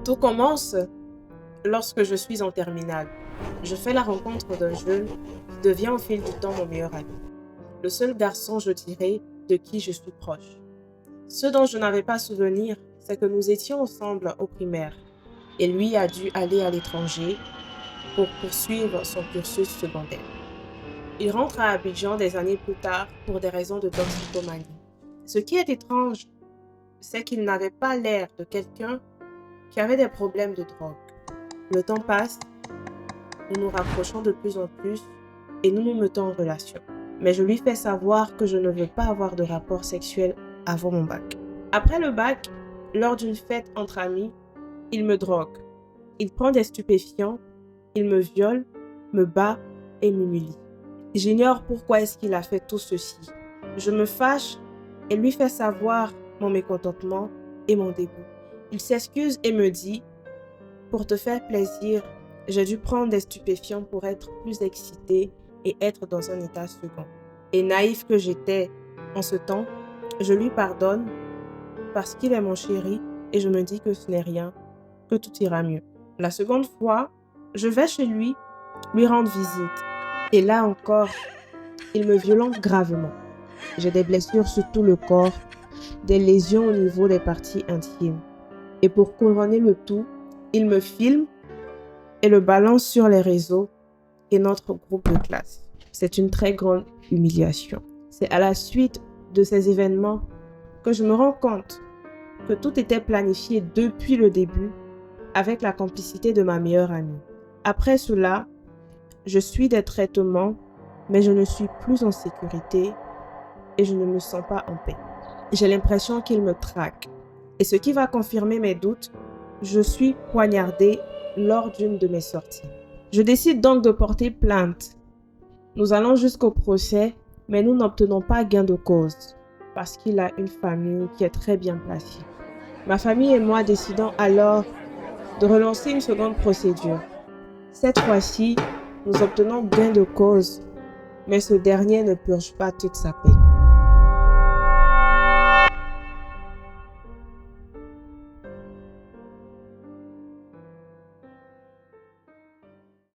Tout commence lorsque je suis en terminale. Je fais la rencontre d'un jeune qui devient au fil du temps mon meilleur ami. Le seul garçon, je dirais, de qui je suis proche. Ce dont je n'avais pas souvenir, c'est que nous étions ensemble au primaire et lui a dû aller à l'étranger pour poursuivre son cursus secondaire. Il rentre à Abidjan des années plus tard pour des raisons de toxicomanie. Ce qui est étrange, c'est qu'il n'avait pas l'air de quelqu'un qui avait des problèmes de drogue. Le temps passe, nous nous rapprochons de plus en plus et nous nous mettons en relation. Mais je lui fais savoir que je ne veux pas avoir de rapport sexuel avant mon bac. Après le bac, lors d'une fête entre amis, il me drogue. Il prend des stupéfiants, il me viole, me bat et m'humilie. J'ignore pourquoi est-ce qu'il a fait tout ceci. Je me fâche et lui fais savoir mon mécontentement et mon dégoût. Il s'excuse et me dit « Pour te faire plaisir, j'ai dû prendre des stupéfiants pour être plus excitée et être dans un état second. » Et naïf que j'étais en ce temps, je lui pardonne parce qu'il est mon chéri et je me dis que ce n'est rien, que tout ira mieux. La seconde fois, je vais chez lui rendre visite. Et là encore, il me violente gravement. J'ai des blessures sur tout le corps, des lésions au niveau des parties intimes. Et pour couronner le tout, il me filme et le balance sur les réseaux et notre groupe de classe. C'est une très grande humiliation. C'est à la suite de ces événements que je me rends compte que tout était planifié depuis le début avec la complicité de ma meilleure amie. Après cela, je suis des traitements, mais je ne suis plus en sécurité et je ne me sens pas en paix. J'ai l'impression qu'il me traque. Et ce qui va confirmer mes doutes, je suis poignardée lors d'une de mes sorties. Je décide donc de porter plainte. Nous allons jusqu'au procès, mais nous n'obtenons pas gain de cause parce qu'il a une famille qui est très bien placée. Ma famille et moi décidons alors de relancer une seconde procédure. Cette fois-ci, nous obtenons gain de cause, mais ce dernier ne purge pas toute sa peine.